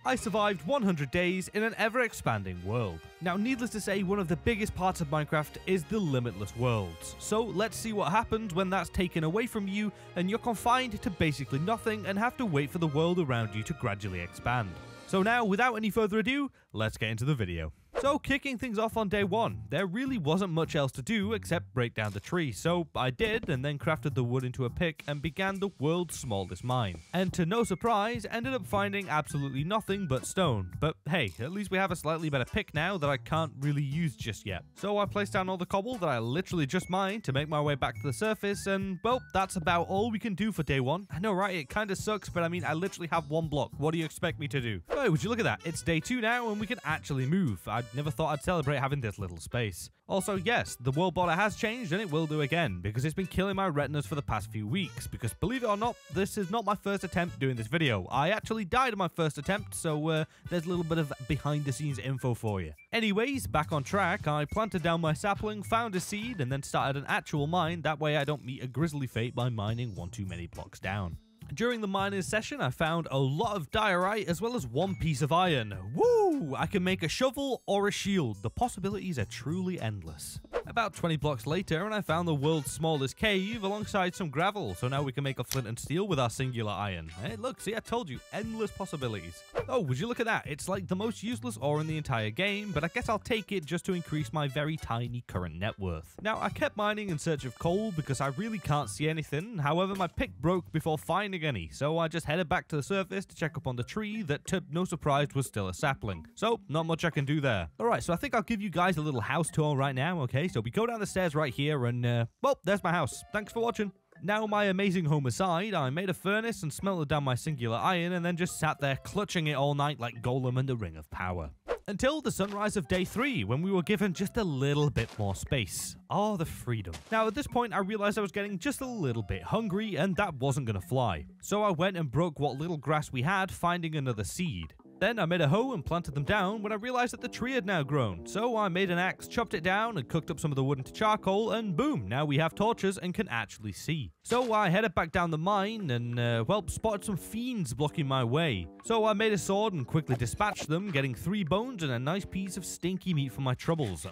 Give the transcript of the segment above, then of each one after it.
I survived 100 days in an ever-expanding world. Now, needless to say, one of the biggest parts of Minecraft is the limitless worlds. So let's see what happens when that's taken away from you and you're confined to basically nothing and have to wait for the world around you to gradually expand. So now, without any further ado, let's get into the video. So, kicking things off on day 1, there really wasn't much else to do except break down the tree, so I did, and then crafted the wood into a pick and began the world's smallest mine. And to no surprise, ended up finding absolutely nothing but stone. But hey, at least we have a slightly better pick now that I can't really use just yet. So I placed down all the cobble that I literally just mined to make my way back to the surface, and well, that's about all we can do for day 1. I know, right? It kinda sucks, but I mean, I literally have 1 block. What do you expect me to do? Hey, would you look at that? It's day 2 now, and we can actually move. I never thought I'd celebrate having this little space. Also, yes, the world border has changed and it will do again, because it's been killing my retinas for the past few weeks, because believe it or not, this is not my first attempt doing this video. I actually died in my first attempt, so there's a little bit of behind the scenes info for you. Anyways, back on track, I planted down my sapling, found a seed, and then started an actual mine. That way I don't meet a grisly fate by mining one too many blocks down. During the mining session, I found a lot of diorite as well as 1 piece of iron. Woo! I can make a shovel or a shield. The possibilities are truly endless. About 20 blocks later, and I found the world's smallest cave alongside some gravel, so now we can make a flint and steel with our singular iron. Hey, look, see, I told you, endless possibilities. Oh, would you look at that? It's like the most useless ore in the entire game, but I guess I'll take it just to increase my very tiny current net worth. Now, I kept mining in search of coal because I really can't see anything. However, my pick broke before finding any, so I just headed back to the surface to check up on the tree that, to no surprise, was still a sapling. So, not much I can do there. Alright, so I think I'll give you guys a little house tour right now, okay? So we go down the stairs right here and, well, there's my house. Thanks for watching. Now, my amazing home aside, I made a furnace and smelted down my singular iron and then just sat there clutching it all night like Golem and the Ring of Power. Until the sunrise of day 3, when we were given just a little bit more space. Oh, the freedom. Now, at this point, I realized I was getting just a little bit hungry, and that wasn't gonna fly. So I went and broke what little grass we had, finding another seed. Then I made a hoe and planted them down when I realized that the tree had now grown. So I made an axe, chopped it down, and cooked up some of the wood into charcoal, and boom, now we have torches and can actually see. So I headed back down the mine and, well, spotted some fiends blocking my way. So I made a sword and quickly dispatched them, getting 3 bones and a nice piece of stinky meat for my troubles.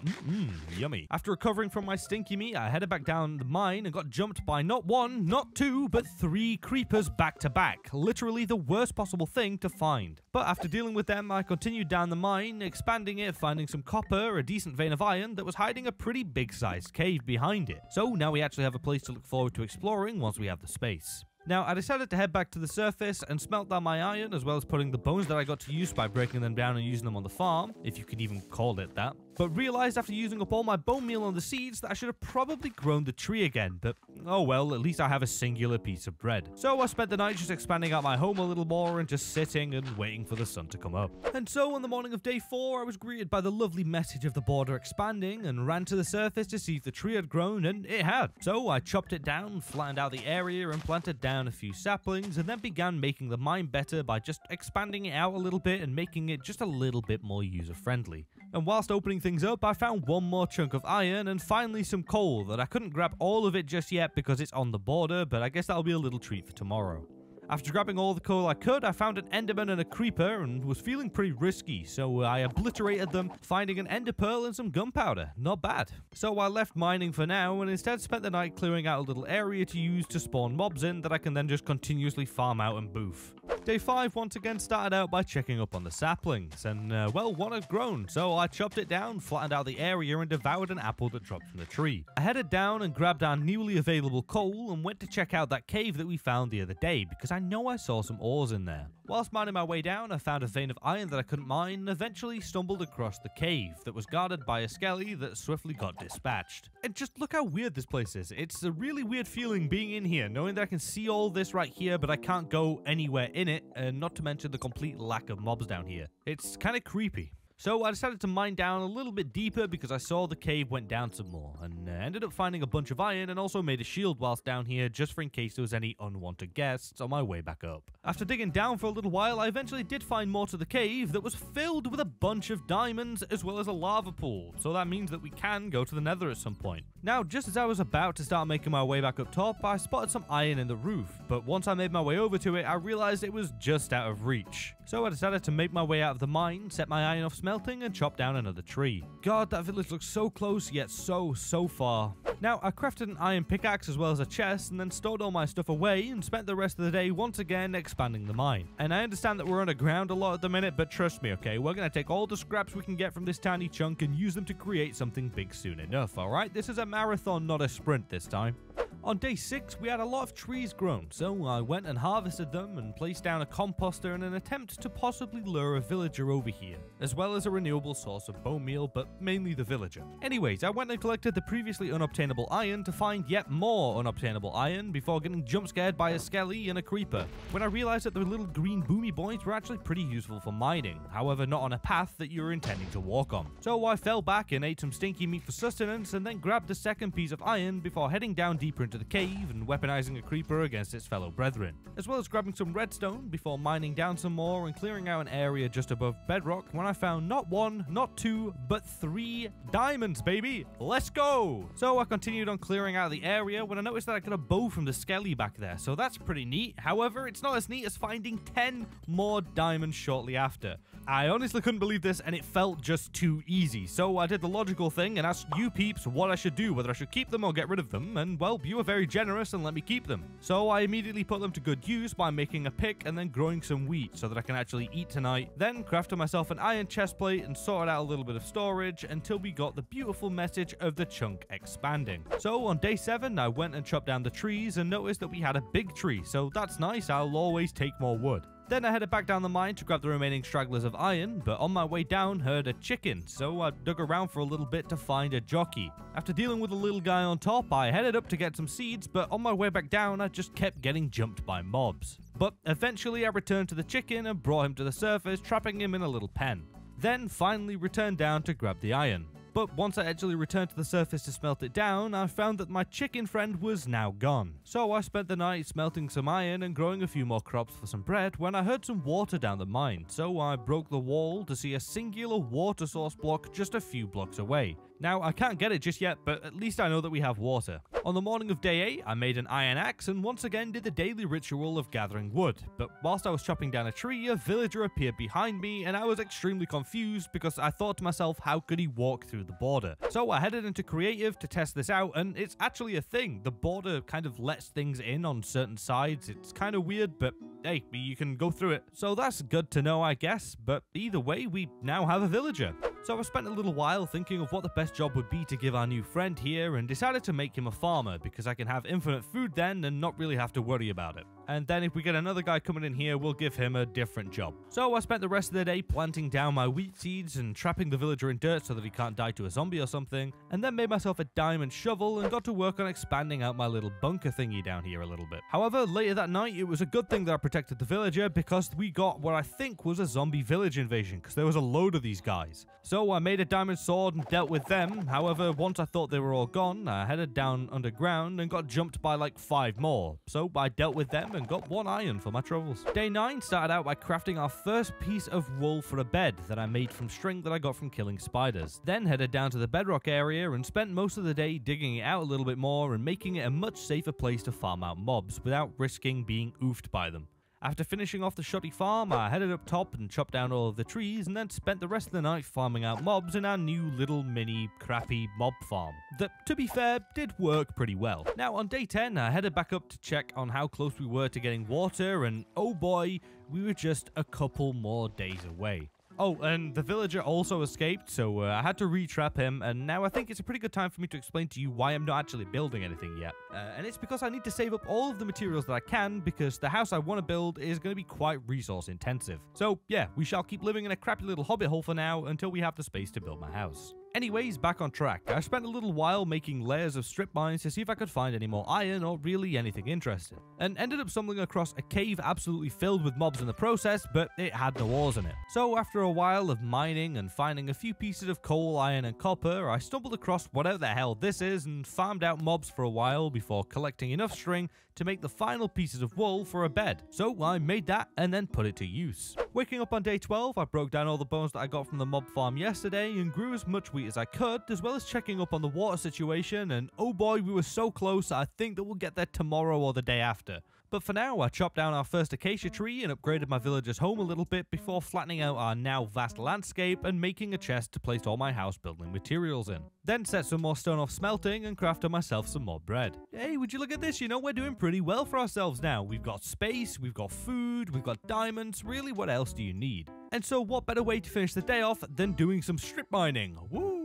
Yummy. After recovering from my stinky meat, I headed back down the mine and got jumped by not 1, not 2, but 3 creepers back to back. Literally the worst possible thing to find. But after dealing with them, I continued down the mine, expanding it, finding some copper, a decent vein of iron that was hiding a pretty big-sized cave behind it. So now we actually have a place to look forward to exploring once we have the space. Now, I decided to head back to the surface and smelt down my iron, as well as putting the bones that I got to use by breaking them down and using them on the farm, if you could even call it that. But realized after using up all my bone meal on the seeds that I should have probably grown the tree again, but oh well, at least I have a singular piece of bread. So I spent the night just expanding out my home a little more and just sitting and waiting for the sun to come up. And so on the morning of day 4, I was greeted by the lovely message of the border expanding and ran to the surface to see if the tree had grown, and it had. So I chopped it down, flattened out the area, and planted down a few saplings, and then began making the mine better by just expanding it out a little bit and making it just a little bit more user-friendly. And whilst opening things up, I found 1 more chunk of iron and finally some coal that I couldn't grab all of it just yet because it's on the border, but I guess that'll be a little treat for tomorrow. After grabbing all the coal I could, I found an enderman and a creeper and was feeling pretty risky, so I obliterated them, finding an ender pearl and some gunpowder. Not bad. So I left mining for now and instead spent the night clearing out a little area to use to spawn mobs in that I can then just continuously farm out and boof. Day 5 once again started out by checking up on the saplings, and well, 1 had grown, so I chopped it down, flattened out the area, and devoured an apple that dropped from the tree. I headed down and grabbed our newly available coal and went to check out that cave that we found the other day, because I know I saw some ores in there. Whilst mining my way down, I found a vein of iron that I couldn't mine and eventually stumbled across the cave that was guarded by a skelly that swiftly got dispatched. And just look how weird this place is. It's a really weird feeling being in here, knowing that I can see all this right here, but I can't go anywhere in it, and not to mention the complete lack of mobs down here. It's kind of creepy. So I decided to mine down a little bit deeper because I saw the cave went down some more, and ended up finding a bunch of iron and also made a shield whilst down here just for in case there was any unwanted guests on my way back up. After digging down for a little while, I eventually did find more to the cave that was filled with a bunch of diamonds as well as a lava pool, so that means that we can go to the nether at some point. Now, just as I was about to start making my way back up top, I spotted some iron in the roof, but once I made my way over to it, I realized it was just out of reach. So I decided to make my way out of the mine, set my iron off smelting, and chop down another tree. God, that village looks so close, yet so far. Now, I crafted an iron pickaxe as well as a chest, and then stored all my stuff away, and spent the rest of the day once again expanding the mine. And I understand that we're underground a lot at the minute, but trust me, okay, we're gonna take all the scraps we can get from this tiny chunk and use them to create something big soon enough, alright? This is a marathon, not a sprint this time. On day 6, we had a lot of trees grown, so I went and harvested them and placed down a composter in an attempt to possibly lure a villager over here, as well as a renewable source of bone meal, but mainly the villager. Anyways, I went and collected the previously unobtainable iron to find yet more unobtainable iron before getting jump scared by a skelly and a creeper, when I realized that the little green boomy boys were actually pretty useful for mining, however not on a path that you were intending to walk on. So I fell back and ate some stinky meat for sustenance and then grabbed the second piece of iron before heading down deeper into the cave and weaponizing a creeper against its fellow brethren, as well as grabbing some redstone before mining down some more and clearing out an area just above bedrock when I found not 1, not 2, but 3 diamonds, baby! Let's go! So I continued on clearing out the area when I noticed that I got a bow from the skelly back there, so that's pretty neat. However, it's not as neat as finding 10 more diamonds shortly after. I honestly couldn't believe this, and it felt just too easy, so I did the logical thing and asked you peeps what I should do, whether I should keep them or get rid of them, and well, you were very generous and let me keep them. So I immediately put them to good use by making a pick and then growing some wheat so that I can actually eat tonight, then crafted myself an iron chestplate and sorted out a little bit of storage until we got the beautiful message of the chunk expanding. So on day 7, I went and chopped down the trees and noticed that we had a big tree, so that's nice, I'll always take more wood. Then I headed back down the mine to grab the remaining stragglers of iron, but on my way down heard a chicken, so I dug around for a little bit to find a jockey. After dealing with the little guy on top, I headed up to get some seeds, but on my way back down I just kept getting jumped by mobs. But eventually I returned to the chicken and brought him to the surface, trapping him in a little pen. Then finally returned down to grab the iron. But once I actually returned to the surface to smelt it down, I found that my chicken friend was now gone. So I spent the night smelting some iron and growing a few more crops for some bread when I heard some water down the mine, so I broke the wall to see a singular water source block just a few blocks away. Now, I can't get it just yet, but at least I know that we have water. On the morning of day 8, I made an iron axe and once again did the daily ritual of gathering wood. But whilst I was chopping down a tree, a villager appeared behind me and I was extremely confused because I thought to myself, how could he walk through the border? So I headed into creative to test this out, and it's actually a thing. The border kind of lets things in on certain sides. It's kind of weird, but hey, you can go through it. So that's good to know, I guess, but either way, we now have a villager. So I spent a little while thinking of what the best job would be to give our new friend here and decided to make him a farmer because I can have infinite food then and not really have to worry about it. And then if we get another guy coming in here, we'll give him a different job. So I spent the rest of the day planting down my wheat seeds and trapping the villager in dirt so that he can't die to a zombie or something, and then made myself a diamond shovel and got to work on expanding out my little bunker thingy down here a little bit. However, later that night, it was a good thing that I protected the villager because we got what I think was a zombie village invasion because there was a load of these guys. So I made a diamond sword and dealt with them. However, once I thought they were all gone, I headed down underground and got jumped by like 5 more. So I dealt with them and got 1 iron for my troubles. Day 9 started out by crafting our first piece of wool for a bed that I made from string that I got from killing spiders. Then headed down to the bedrock area and spent most of the day digging it out a little bit more and making it a much safer place to farm out mobs without risking being oofed by them. After finishing off the shoddy farm, I headed up top and chopped down all of the trees and then spent the rest of the night farming out mobs in our new little mini crappy mob farm that, to be fair, did work pretty well. Now on day 10, I headed back up to check on how close we were to getting water, and oh boy, we were just a couple more days away. Oh, and the villager also escaped, so I had to re-trap him, and now I think it's a pretty good time for me to explain to you why I'm not actually building anything yet. And it's because I need to save up all of the materials that I can, because the house I want to build is going to be quite resource intensive. So yeah, we shall keep living in a crappy little hobbit hole for now until we have the space to build my house. Anyways, back on track. I spent a little while making layers of strip mines to see if I could find any more iron or really anything interesting, and ended up stumbling across a cave absolutely filled with mobs in the process, but it had no ores in it. So after a while of mining and finding a few pieces of coal, iron and copper, I stumbled across whatever the hell this is and farmed out mobs for a while before collecting enough string to make the final pieces of wool for a bed. So I made that and then put it to use. Waking up on day 12, I broke down all the bones that I got from the mob farm yesterday and grew as much wheat as I could, as well as checking up on the water situation, and oh boy, we were so close. I think that we'll get there tomorrow or the day after. But for now, I chopped down our first acacia tree and upgraded my villager's home a little bit before flattening out our now vast landscape and making a chest to place all my house building materials in. Then set some more stone off smelting and crafted myself some more bread. Hey, would you look at this? You know, we're doing pretty well for ourselves now. We've got space, we've got food, we've got diamonds. Really, what else do you need? And so what better way to finish the day off than doing some strip mining? Woo!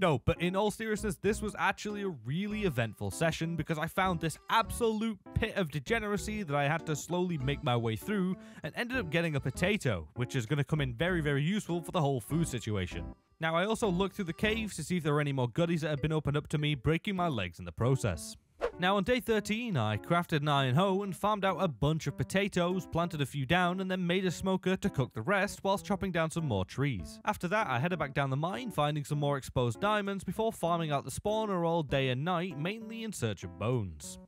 No, but in all seriousness, this was actually a really eventful session because I found this absolute pit of degeneracy that I had to slowly make my way through and ended up getting a potato, which is going to come in very, very useful for the whole food situation. Now, I also looked through the caves to see if there were any more goodies that had been opened up to me, breaking my legs in the process. Now on day 13, I crafted an iron hoe and farmed out a bunch of potatoes, planted a few down, and then made a smoker to cook the rest whilst chopping down some more trees. After that, I headed back down the mine, finding some more exposed diamonds before farming out the spawner all day and night, mainly in search of bones.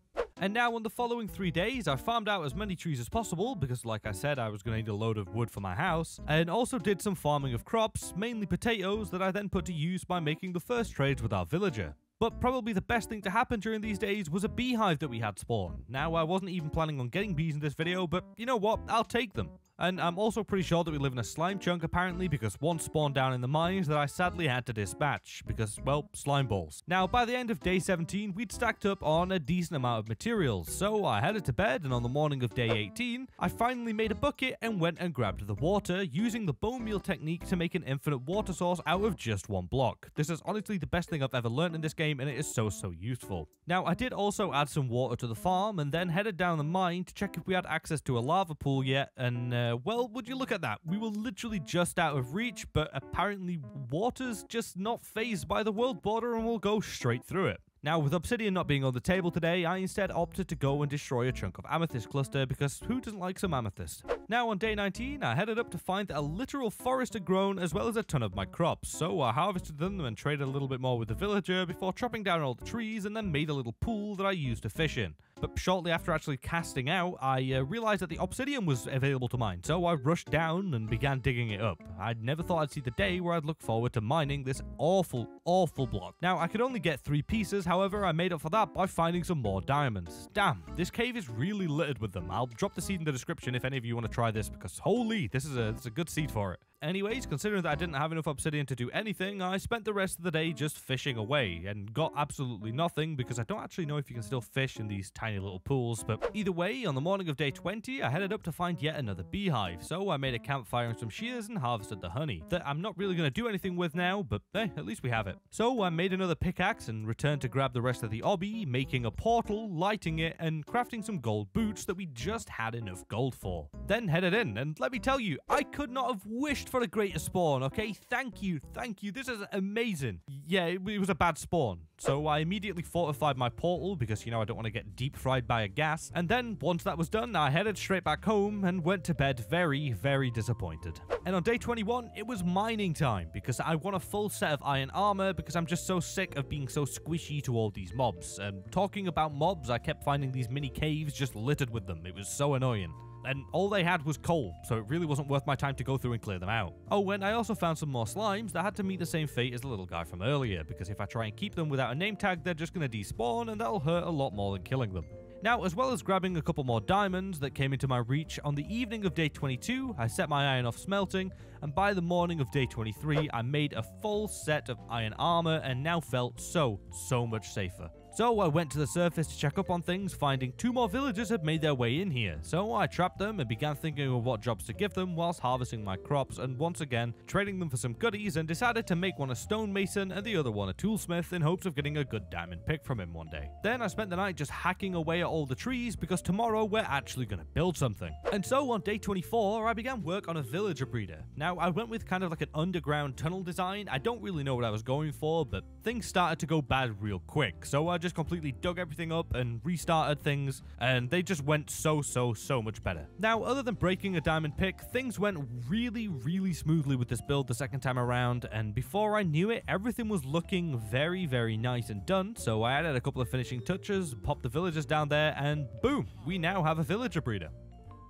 And now on the following 3 days, I farmed out as many trees as possible because, like I said, I was going to need a load of wood for my house, and also did some farming of crops, mainly potatoes, that I then put to use by making the first trades with our villager. But probably the best thing to happen during these days was a beehive that we had spawn. Now, I wasn't even planning on getting bees in this video, but you know what? I'll take them. And I'm also pretty sure that we live in a slime chunk apparently because one spawned down in the mines that I sadly had to dispatch because, well, slime balls. Now, by the end of day 17, we'd stacked up on a decent amount of materials, so I headed to bed, and on the morning of day 18, I finally made a bucket and went and grabbed the water using the bone meal technique to make an infinite water source out of just one block. This is honestly the best thing I've ever learned in this game, and it is so useful. Now, I did also add some water to the farm and then headed down the mine to check if we had access to a lava pool yet, and well, would you look at that? We were literally just out of reach, but apparently water's just not phased by the world border and will go straight through it. Now, with obsidian not being on the table today, I instead opted to go and destroy a chunk of amethyst cluster because who doesn't like some amethyst? Now, on day 19, I headed up to find that a literal forest had grown as well as a ton of my crops, so I harvested them and traded a little bit more with the villager before chopping down all the trees and then made a little pool that I used to fish in. But shortly after actually casting out, I realized that the obsidian was available to mine, so I rushed down and began digging it up. I'd never thought I'd see the day where I'd look forward to mining this awful block. Now, I could only get 3 pieces, however, I made up for that by finding some more diamonds. Damn, this cave is really littered with them. I'll drop the seed in the description if any of you want to try this, because holy, this is a good seed for it. Anyways, considering that I didn't have enough obsidian to do anything, I spent the rest of the day just fishing away, and got absolutely nothing because I don't actually know if you can still fish in these tiny little pools, but either way, on the morning of day 20, I headed up to find yet another beehive, so I made a campfire and some shears and harvested the honey, that I'm not really going to do anything with now, but at least we have it. So I made another pickaxe and returned to grab the rest of the obby, making a portal, lighting it, and crafting some gold boots that we just had enough gold for. Then headed in, and let me tell you, I could not have wished for a greater spawn, okay? Thank you, this is amazing. Yeah, it was a bad spawn, so I immediately fortified my portal because, you know, I don't want to get deep fried by a gas, and then once that was done, I headed straight back home and went to bed very disappointed. And on day 21, it was mining time because I want a full set of iron armor because I'm just so sick of being so squishy to all these mobs. And talking about mobs, I kept finding these mini caves just littered with them. It was so annoying. And all they had was coal, so it really wasn't worth my time to go through and clear them out. Oh, and I also found some more slimes that had to meet the same fate as the little guy from earlier, because if I try and keep them without a name tag, they're just going to despawn, and that'll hurt a lot more than killing them. Now, as well as grabbing a couple more diamonds that came into my reach, on the evening of day 22, I set my iron off smelting, and by the morning of day 23, I made a full set of iron armor and now felt so much safer. So I went to the surface to check up on things, finding 2 more villagers had made their way in here. So I trapped them and began thinking of what jobs to give them whilst harvesting my crops, and once again trading them for some goodies, and decided to make one a stonemason and the other one a toolsmith in hopes of getting a good diamond pick from him one day. Then I spent the night just hacking away at all the trees because tomorrow we're actually going to build something. And so on day 24 I began work on a villager breeder. Now I went with kind of like an underground tunnel design. I don't really know what I was going for, but things started to go bad real quick, so I just completely dug everything up and restarted things, and they just went so much better. Now, other than breaking a diamond pick, things went really smoothly with this build the second time around, and before I knew it, everything was looking very nice and done. So I added a couple of finishing touches, popped the villagers down there, and boom, we now have a villager breeder.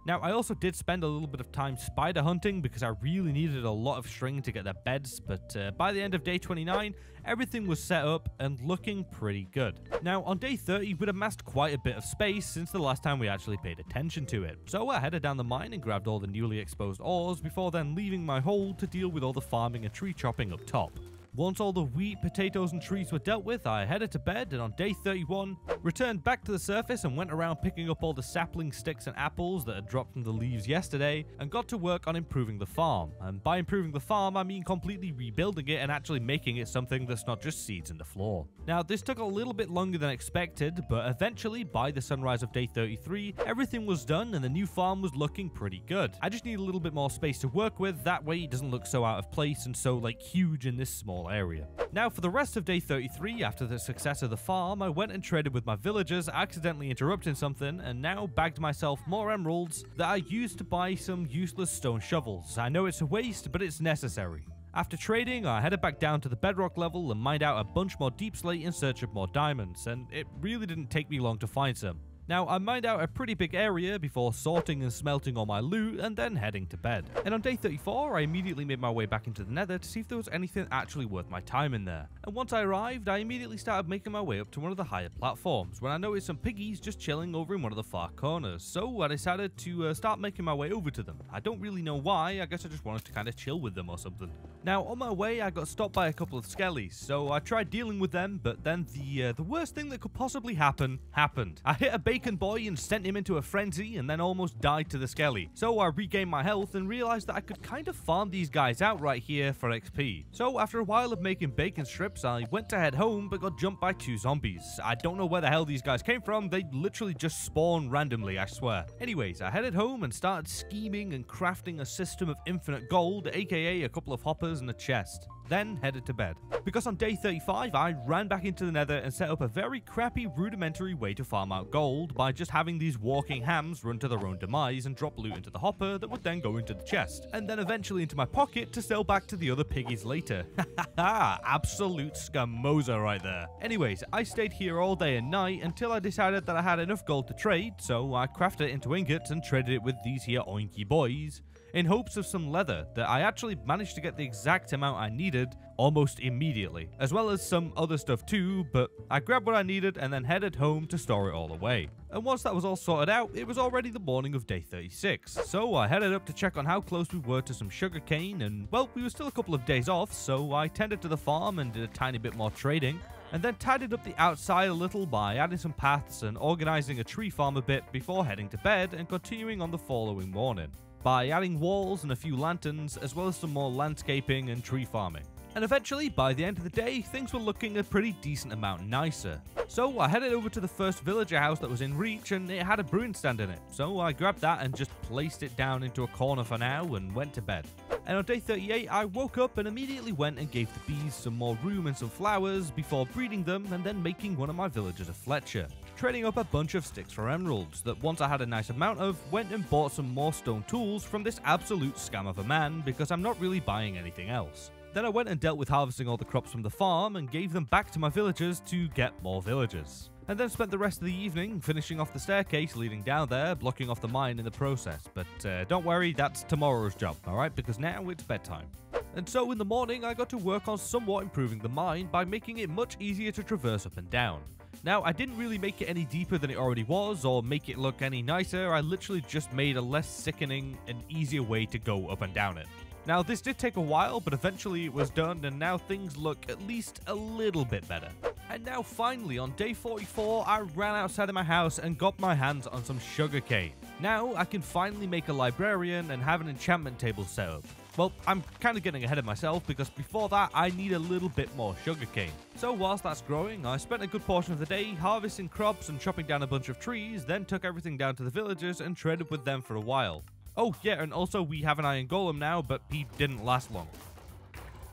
Now, I also did spend a little bit of time spider hunting because I really needed a lot of string to get their beds, but by the end of day 29, everything was set up and looking pretty good. Now, on day 30, we'd amassed quite a bit of space since the last time we actually paid attention to it. So I headed down the mine and grabbed all the newly exposed ores before then leaving my hole to deal with all the farming and tree chopping up top. Once all the wheat, potatoes, and trees were dealt with, I headed to bed, and on day 31, returned back to the surface and went around picking up all the sapling sticks and apples that had dropped from the leaves yesterday, and got to work on improving the farm. And by improving the farm, I mean completely rebuilding it and actually making it something that's not just seeds in the floor. Now, this took a little bit longer than expected, but eventually, by the sunrise of day 33, everything was done and the new farm was looking pretty good. I just need a little bit more space to work with, that way it doesn't look so out of place and so like huge in this small area. Now, for the rest of day 33, after the success of the farm, I went and traded with my villagers, accidentally interrupting something, and now bagged myself more emeralds that I used to buy some useless stone shovels. I know it's a waste, but it's necessary. After trading, I headed back down to the bedrock level and mined out a bunch more deep slate in search of more diamonds, and it really didn't take me long to find some. Now, I mined out a pretty big area before sorting and smelting all my loot and then heading to bed. And on day 34, I immediately made my way back into the nether to see if there was anything actually worth my time in there. And once I arrived, I immediately started making my way up to one of the higher platforms when I noticed some piggies just chilling over in one of the far corners. So I decided to start making my way over to them. I don't really know why, I guess I just wanted to kind of chill with them or something. Now, on my way, I got stopped by a couple of skellies, so I tried dealing with them, but then the worst thing that could possibly happen happened. I hit a bacon boy and sent him into a frenzy and then almost died to the skelly. So I regained my health and realized that I could kind of farm these guys out right here for XP. So after a while of making bacon strips, I went to head home but got jumped by 2 zombies. I don't know where the hell these guys came from, they literally just spawned randomly, I swear. Anyways, I headed home and started scheming and crafting a system of infinite gold, aka a couple of hoppers and a chest. Then headed to bed. Because on day 35, I ran back into the nether and set up a very crappy rudimentary way to farm out gold by just having these walking hams run to their own demise and drop loot into the hopper that would then go into the chest, and then eventually into my pocket to sell back to the other piggies later. Haha, absolute scamosa right there. Anyways, I stayed here all day and night until I decided that I had enough gold to trade, so I crafted it into ingots and traded it with these here oinky boys, in hopes of some leather that I actually managed to get the exact amount I needed almost immediately, as well as some other stuff too, but I grabbed what I needed and then headed home to store it all away. And once that was all sorted out, it was already the morning of day 36, so I headed up to check on how close we were to some sugarcane, and well, we were still a couple of days off, so I tended to the farm and did a tiny bit more trading, and then tidied up the outside a little by adding some paths and organizing a tree farm a bit before heading to bed and continuing on the following morning by adding walls and a few lanterns, as well as some more landscaping and tree farming. And eventually, by the end of the day, things were looking a pretty decent amount nicer. So I headed over to the first villager house that was in reach, and it had a brewing stand in it. So I grabbed that and just placed it down into a corner for now and went to bed. And on day 38, I woke up and immediately went and gave the bees some more room and some flowers before breeding them and then making one of my villagers a Fletcher. Trading up a bunch of sticks for emeralds that once I had a nice amount of, went and bought some more stone tools from this absolute scam of a man because I'm not really buying anything else. Then I went and dealt with harvesting all the crops from the farm and gave them back to my villagers to get more villagers. And then spent the rest of the evening finishing off the staircase leading down there, blocking off the mine in the process. But don't worry, that's tomorrow's job, alright? Because now it's bedtime. And so in the morning, I got to work on somewhat improving the mine by making it much easier to traverse up and down. Now, I didn't really make it any deeper than it already was, or make it look any nicer. I literally just made a less sickening and easier way to go up and down it. Now, this did take a while, but eventually it was done, and now things look at least a little bit better. And now finally, on day 44, I ran outside of my house and got my hands on some sugarcane. Now I can finally make a librarian and have an enchantment table set up. Well, I'm kind of getting ahead of myself because before that I need a little bit more sugarcane. So whilst that's growing, I spent a good portion of the day harvesting crops and chopping down a bunch of trees, then took everything down to the villagers and traded with them for a while. Oh yeah, and also we have an iron golem now, but he didn't last long.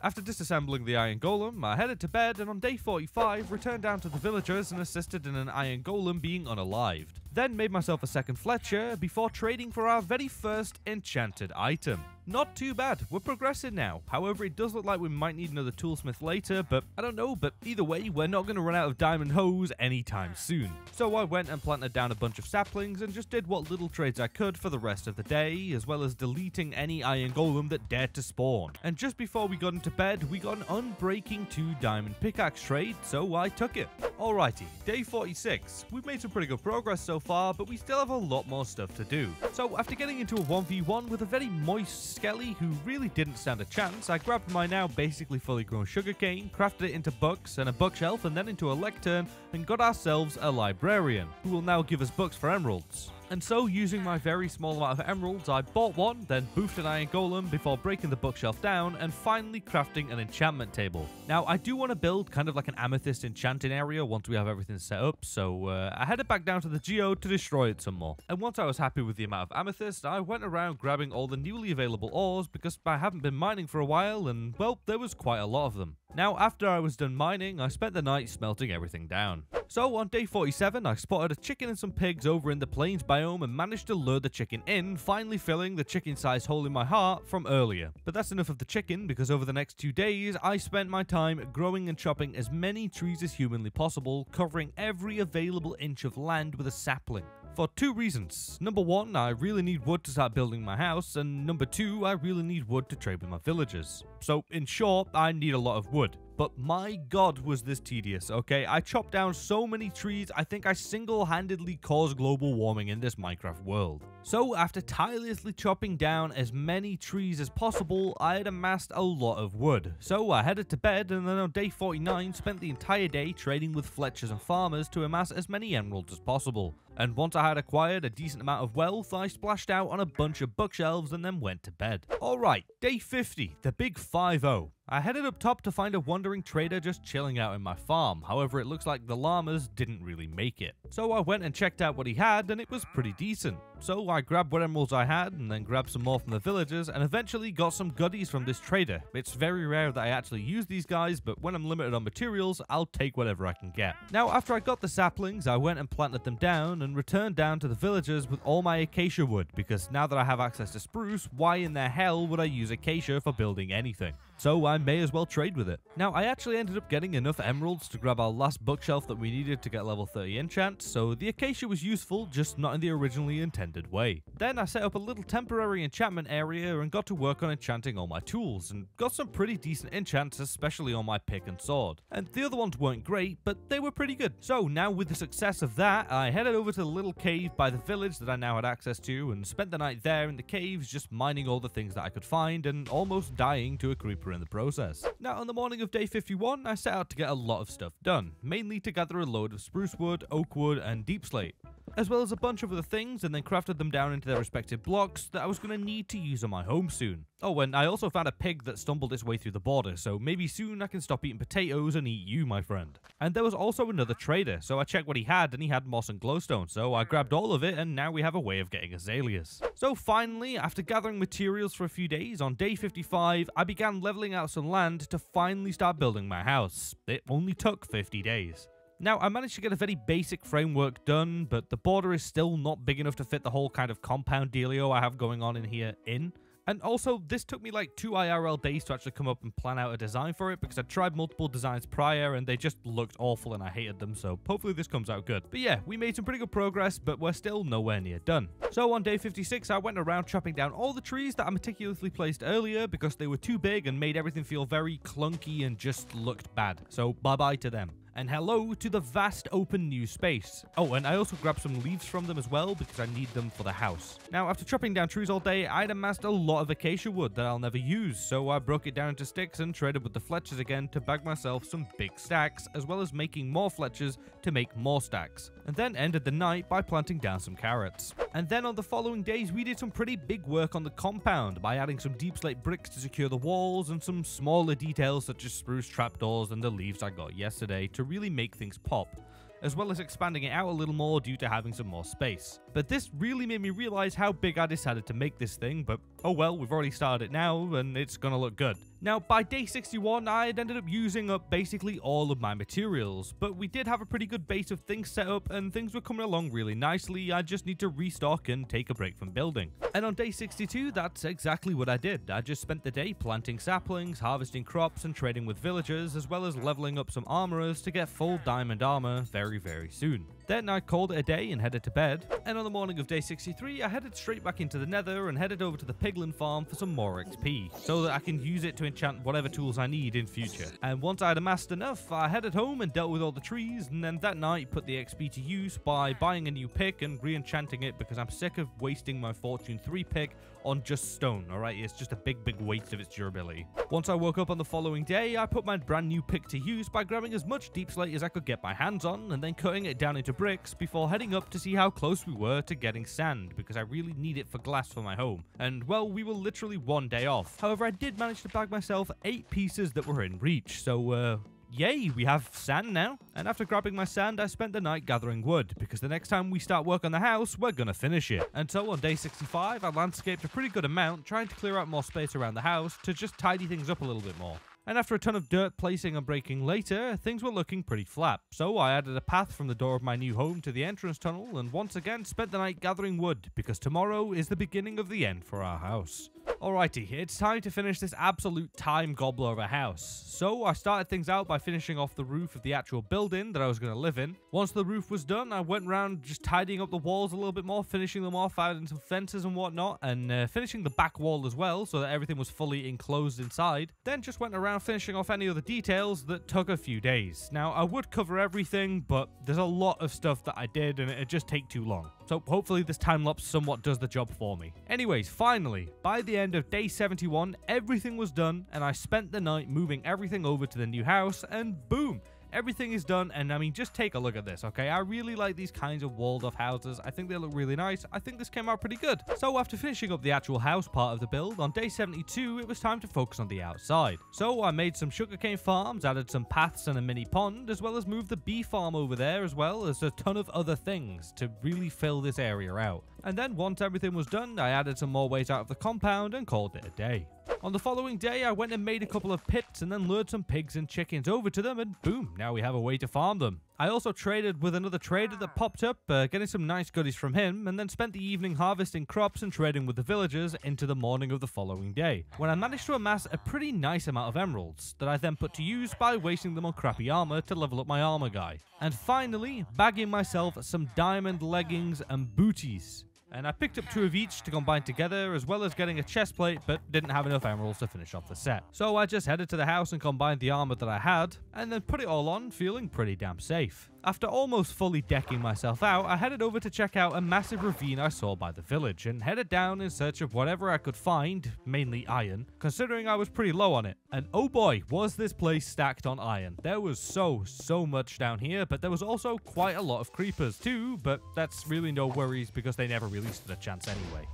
After disassembling the iron golem, I headed to bed and on day 45 returned down to the villagers and assisted in an iron golem being unalived. Then made myself a second Fletcher before trading for our very first enchanted item. Not too bad, we're progressing now. However, it does look like we might need another toolsmith later, but I don't know, but either way, we're not going to run out of diamond hose anytime soon. So I went and planted down a bunch of saplings and just did what little trades I could for the rest of the day, as well as deleting any iron golem that dared to spawn. And just before we got into bed, we got an unbreaking 2 diamond pickaxe trade, so I took it. Alrighty, day 46. We've made some pretty good progress so far, but we still have a lot more stuff to do. So after getting into a 1v1 with a very moist Skelly who really didn't stand a chance, I grabbed my now basically fully grown sugarcane, crafted it into books and a bookshelf and then into a lectern and got ourselves a librarian, who will now give us books for emeralds. And so, using my very small amount of emeralds, I bought one, then boofed an iron golem before breaking the bookshelf down and finally crafting an enchantment table. Now, I do want to build kind of like an amethyst enchanting area once we have everything set up, so I headed back down to the geode to destroy it some more. And once I was happy with the amount of amethyst, I went around grabbing all the newly available ores because I haven't been mining for a while and, well, there was quite a lot of them. Now, after I was done mining, I spent the night smelting everything down. So, on day 47, I spotted a chicken and some pigs over in the plains biome and managed to lure the chicken in, finally filling the chicken-sized hole in my heart from earlier. But that's enough of the chicken, because over the next 2 days, I spent my time growing and chopping as many trees as humanly possible, covering every available inch of land with a sapling. For 2 reasons. Number 1, I really need wood to start building my house, and number 2, I really need wood to trade with my villagers. So, in short, I need a lot of wood. But my god was this tedious, okay? I chopped down so many trees, I think I single-handedly caused global warming in this Minecraft world. So after tirelessly chopping down as many trees as possible, I had amassed a lot of wood. So I headed to bed and then on day 49 spent the entire day trading with Fletchers and farmers to amass as many emeralds as possible. And once I had acquired a decent amount of wealth, I splashed out on a bunch of bookshelves and then went to bed. Alright, day 50, the big 5-0. I headed up top to find a wandering trader just chilling out in my farm, however it looks like the llamas didn't really make it. So I went and checked out what he had and it was pretty decent. So I grabbed what emeralds I had and then grabbed some more from the villagers and eventually got some goodies from this trader. It's very rare that I actually use these guys, but when I'm limited on materials, I'll take whatever I can get. Now after I got the saplings, I went and planted them down and returned down to the villagers with all my acacia wood, because now that I have access to spruce, why in the hell would I use acacia for building anything? So I may as well trade with it. Now I actually ended up getting enough emeralds to grab our last bookshelf that we needed to get level 30 enchant, so the acacia was useful, just not in the originally intended way. Then I set up a little temporary enchantment area and got to work on enchanting all my tools, and got some pretty decent enchants, especially on my pick and sword. And the other ones weren't great, but they were pretty good. So now with the success of that, I headed over to the little cave by the village that I now had access to and spent the night there in the caves just mining all the things that I could find and almost dying to a creeper in the process. Now on the morning of day 51, I set out to get a lot of stuff done, mainly to gather a load of spruce wood, oak wood, and deep slate, as well as a bunch of other things, and then crafted them down into their respective blocks that I was going to need to use on my home soon. Oh, and I also found a pig that stumbled its way through the border, so maybe soon I can stop eating potatoes and eat you, my friend. And there was also another trader, so I checked what he had, and he had moss and glowstone, so I grabbed all of it, and now we have a way of getting azaleas. So finally, after gathering materials for a few days, on day 55, I began leveling out some land to finally start building my house. It only took 50 days. Now, I managed to get a very basic framework done, but the border is still not big enough to fit the whole kind of compound dealio I have going on in here in. And also, this took me like 2 IRL days to actually come up and plan out a design for it, because I tried multiple designs prior and they just looked awful and I hated them, so hopefully this comes out good. But yeah, we made some pretty good progress, but we're still nowhere near done. So on day 56, I went around chopping down all the trees that I meticulously placed earlier because they were too big and made everything feel very clunky and just looked bad. So bye-bye to them. And hello to the vast open new space. Oh, and I also grabbed some leaves from them as well because I need them for the house. Now, after chopping down trees all day, I'd amassed a lot of acacia wood that I'll never use, so I broke it down into sticks and traded with the Fletchers again to bag myself some big stacks, as well as making more Fletchers to make more stacks. And then ended the night by planting down some carrots. And then on the following days, we did some pretty big work on the compound by adding some deep slate bricks to secure the walls and some smaller details such as spruce trapdoors and the leaves I got yesterday to really make things pop, as well as expanding it out a little more due to having some more space. But this really made me realize how big I decided to make this thing, but oh well, we've already started it now and it's gonna look good. Now, by day 61, I had ended up using up basically all of my materials, but we did have a pretty good base of things set up and things were coming along really nicely. I just need to restock and take a break from building. And on day 62, that's exactly what I did. I just spent the day planting saplings, harvesting crops, and trading with villagers, as well as leveling up some armorers to get full diamond armor very soon. Then I called it a day and headed to bed, and on the morning of day 63, I headed straight back into the nether and headed over to the piglin farm for some more XP, so that I can use it to enchant whatever tools I need in future. And once I had amassed enough, I headed home and dealt with all the trees, and then that night put the XP to use by buying a new pick and re-enchanting it because I'm sick of wasting my Fortune 3 pick on just stone, alright? It's just a big waste of its durability. Once I woke up on the following day, I put my brand new pick to use by grabbing as much deep slate as I could get my hands on and then cutting it down into bricks before heading up to see how close we were to getting sand because I really need it for glass for my home. And well, we were literally one day off. However, I did manage to bag myself 8 pieces that were in reach, so yay, we have sand now. And after grabbing my sand, I spent the night gathering wood, because the next time we start work on the house, we're gonna finish it. And so on day 65, I landscaped a pretty good amount, trying to clear out more space around the house to just tidy things up a little bit more. And after a ton of dirt placing and breaking later, things were looking pretty flat. So I added a path from the door of my new home to the entrance tunnel and once again spent the night gathering wood, because tomorrow is the beginning of the end for our house. Alrighty, it's time to finish this absolute time gobbler of a house. So I started things out by finishing off the roof of the actual building that I was going to live in. Once the roof was done, I went around just tidying up the walls a little bit more, finishing them off, adding some fences and whatnot, and finishing the back wall as well so that everything was fully enclosed inside. Then just went around finishing off any other details that took a few days. Now, I would cover everything, but there's a lot of stuff that I did and it'd just take too long. So hopefully this time lapse somewhat does the job for me. Anyways, finally, by the end of day 71, everything was done and I spent the night moving everything over to the new house and boom! Everything is done, and I mean, just take a look at this, okay? I really like these kinds of walled-off houses. I think they look really nice. I think this came out pretty good. So after finishing up the actual house part of the build, on day 72, it was time to focus on the outside. So I made some sugarcane farms, added some paths and a mini pond, as well as moved the bee farm over there, as well as a ton of other things to really fill this area out. And then once everything was done, I added some more ways out of the compound and called it a day. On the following day, I went and made a couple of pits and then lured some pigs and chickens over to them and boom, now we have a way to farm them. I also traded with another trader that popped up, getting some nice goodies from him, and then spent the evening harvesting crops and trading with the villagers into the morning of the following day, when I managed to amass a pretty nice amount of emeralds that I then put to use by wasting them on crappy armor to level up my armor guy. And finally, bagging myself some diamond leggings and booties. And I picked up 2 of each to combine together, as well as getting a chest plate, but didn't have enough emeralds to finish off the set. So I just headed to the house and combined the armor that I had, and then put it all on, feeling pretty damn safe. After almost fully decking myself out, I headed over to check out a massive ravine I saw by the village, and headed down in search of whatever I could find, mainly iron, considering I was pretty low on it. And oh boy, was this place stacked on iron. There was so much down here, but there was also quite a lot of creepers too, but that's really no worries because they never really stood a chance anyway.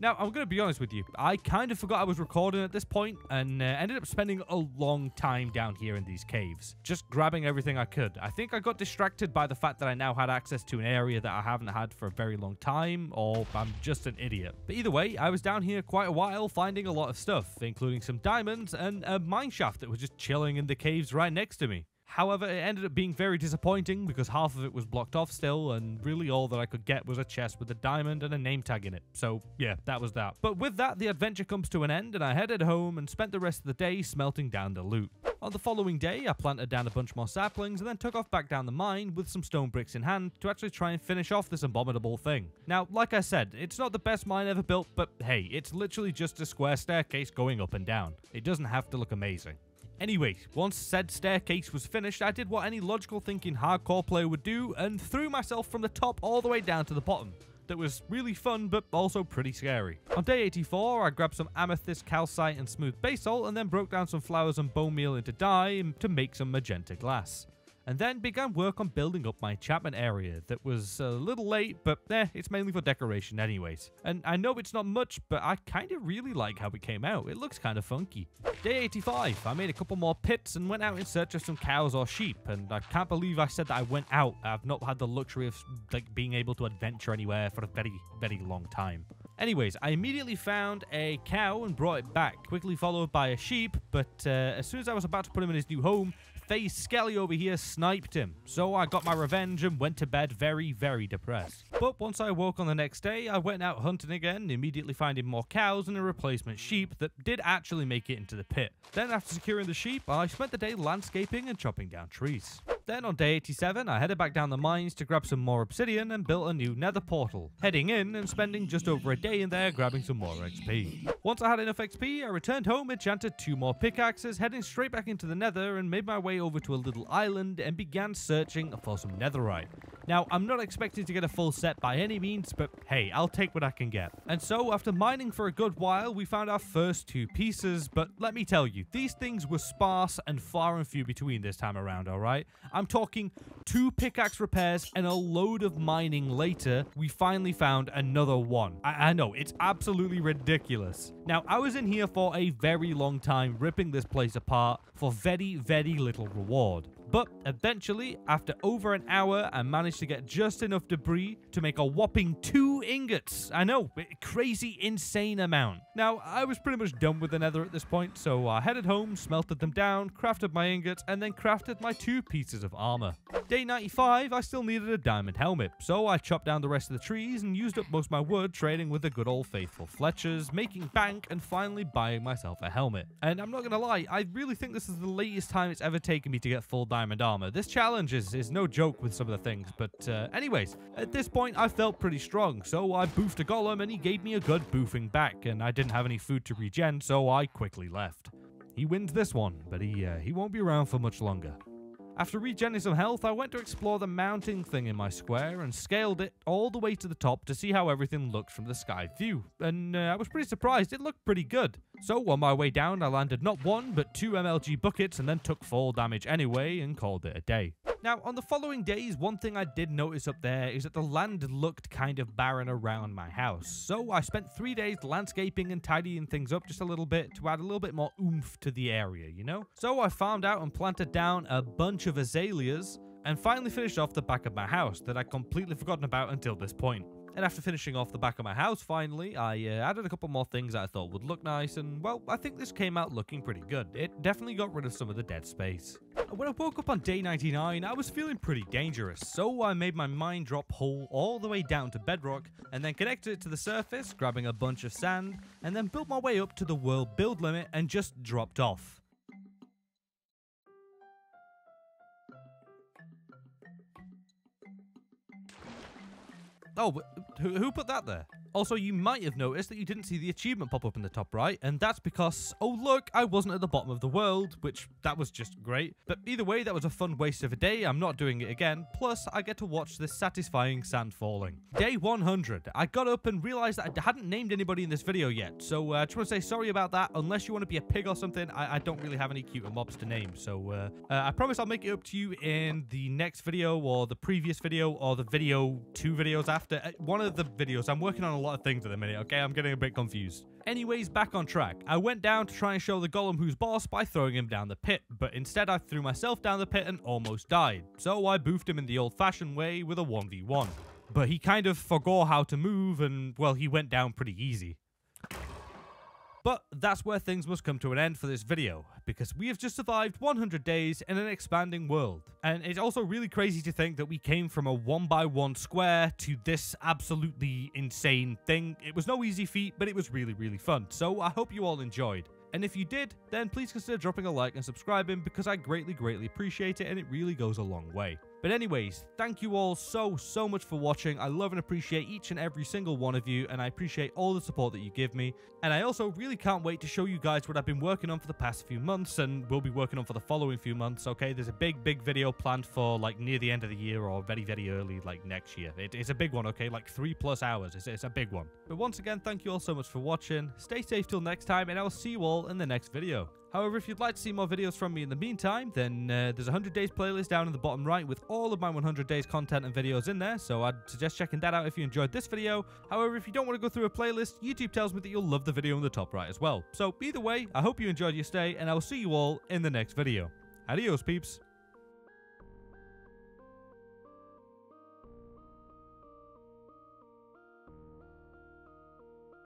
Now, I'm going to be honest with you, I kind of forgot I was recording at this point and ended up spending a long time down here in these caves, just grabbing everything I could. I think I got distracted by the fact that I now had access to an area that I haven't had for a very long time, or I'm just an idiot. But either way, I was down here quite a while finding a lot of stuff, including some diamonds and a mine shaft that was just chilling in the caves right next to me. However, it ended up being very disappointing because half of it was blocked off still, and really all that I could get was a chest with a diamond and a name tag in it. So yeah, that was that. But with that, the adventure comes to an end and I headed home and spent the rest of the day smelting down the loot. On the following day, I planted down a bunch more saplings and then took off back down the mine with some stone bricks in hand to actually try and finish off this abominable thing. Now, like I said, it's not the best mine ever built, but hey, it's literally just a square staircase going up and down. It doesn't have to look amazing. Anyway, once said staircase was finished, I did what any logical thinking hardcore player would do and threw myself from the top all the way down to the bottom. That was really fun, but also pretty scary. On day 84, I grabbed some amethyst, calcite, and smooth basalt, and then broke down some flowers and bone meal into dye to make some magenta glass. And then began work on building up my enchantment area. That was a little late, but it's mainly for decoration anyways. And I know it's not much, but I kind of really like how it came out. It looks kind of funky. Day 85, I made a couple more pits and went out in search of some cows or sheep. And I can't believe I said that I went out. I've not had the luxury of being able to adventure anywhere for a very, very long time. Anyways, I immediately found a cow and brought it back, quickly followed by a sheep. But as soon as I was about to put him in his new home, FaZe Skelly over here sniped him, so I got my revenge and went to bed very, very depressed. But once I woke on the next day, I went out hunting again, immediately finding more cows and a replacement sheep that did actually make it into the pit. Then after securing the sheep, I spent the day landscaping and chopping down trees. Then on day 87, I headed back down the mines to grab some more obsidian and built a new nether portal, heading in and spending just over a day in there grabbing some more XP. Once I had enough XP, I returned home, enchanted 2 more pickaxes, heading straight back into the nether and made my way over to a little island and began searching for some netherite. Now, I'm not expecting to get a full set by any means, but hey, I'll take what I can get. And so, after mining for a good while, we found our first 2 pieces, but let me tell you, these things were sparse and far and few between this time around, alright? I'm talking 2 pickaxe repairs and a load of mining later, we finally found another one. I know, it's absolutely ridiculous. Now, I was in here for a very long time, ripping this place apart for very, very little reward. But eventually, after over an hour, I managed to get just enough debris to make a whopping 2 ingots. I know, crazy, insane amount. Now, I was pretty much done with the nether at this point, so I headed home, smelted them down, crafted my ingots, and then crafted my 2 pieces of armor. Day 95, I still needed a diamond helmet, so I chopped down the rest of the trees and used up most of my wood trading with the good old faithful Fletchers, making bank, and finally buying myself a helmet. And I'm not gonna lie, I really think this is the latest time it's ever taken me to get full diamond armor. This challenge is no joke with some of the things, but anyways, at this point I felt pretty strong, so I boofed a golem and he gave me a good boofing back, and I didn't have any food to regen, so I quickly left. He wins this one, but he won't be around for much longer. After regenerating some health, I went to explore the mounting thing in my square and scaled it all the way to the top to see how everything looked from the sky view. And I was pretty surprised, it looked pretty good. So on my way down, I landed not 1, but 2 MLG buckets and then took 4 damage anyway and called it a day. Now, on the following days, one thing I did notice up there is that the land looked kind of barren around my house. So I spent 3 days landscaping and tidying things up just a little bit to add a little bit more oomph to the area, you know? So I farmed out and planted down a bunch of azaleas and finally finished off the back of my house that I'd completely forgotten about until this point. And after finishing off the back of my house, finally, I added a couple more things that I thought would look nice, and, well, I think this came out looking pretty good. It definitely got rid of some of the dead space. When I woke up on day 99, I was feeling pretty dangerous, so I made my mine drop hole all the way down to bedrock, and then connected it to the surface, grabbing a bunch of sand, and then built my way up to the world build limit and just dropped off. Oh, but who put that there? Also, you might have noticed that you didn't see the achievement pop up in the top right, and that's because, oh look, I wasn't at the bottom of the world, which, that was just great. But either way, that was a fun waste of a day, I'm not doing it again, plus I get to watch this satisfying sand falling. Day 100, I got up and realized that I hadn't named anybody in this video yet, so I just want to say sorry about that. Unless you want to be a pig or something, I don't really have any cuter mobs to name, so I promise I'll make it up to you in the next video, or the previous video, or the video 2 videos after. One of the videos, I'm working on a lot of things at the minute, okay? I'm getting a bit confused. Anyways, back on track. I went down to try and show the golem who's boss by throwing him down the pit, but instead I threw myself down the pit and almost died. So I boofed him in the old-fashioned way with a 1v1. But he kind of forgot how to move and, well, he went down pretty easy. But that's where things must come to an end for this video, because we have just survived 100 days in an expanding world. And it's also really crazy to think that we came from a 1x1 square to this absolutely insane thing. It was no easy feat, but it was really, really fun. So I hope you all enjoyed. And if you did, then please consider dropping a like and subscribing, because I greatly, greatly appreciate it and it really goes a long way. But anyways, thank you all so much for watching. I love and appreciate each and every single one of you, and I appreciate all the support that you give me. And I also really can't wait to show you guys what I've been working on for the past few months, and will be working on for the following few months, okay? There's a big video planned for, like, near the end of the year or very early, like, next year. It's a big one, okay? Like, 3+ hours. It's a big one. But once again, thank you all so much for watching. Stay safe till next time, and I will see you all in the next video. However, if you'd like to see more videos from me in the meantime, then there's a 100 days playlist down in the bottom right with all of my 100 days content and videos in there, so I'd suggest checking that out if you enjoyed this video. However, if you don't want to go through a playlist, YouTube tells me that you'll love the video in the top right as well. So either way, I hope you enjoyed your stay, and I will see you all in the next video. Adios, peeps.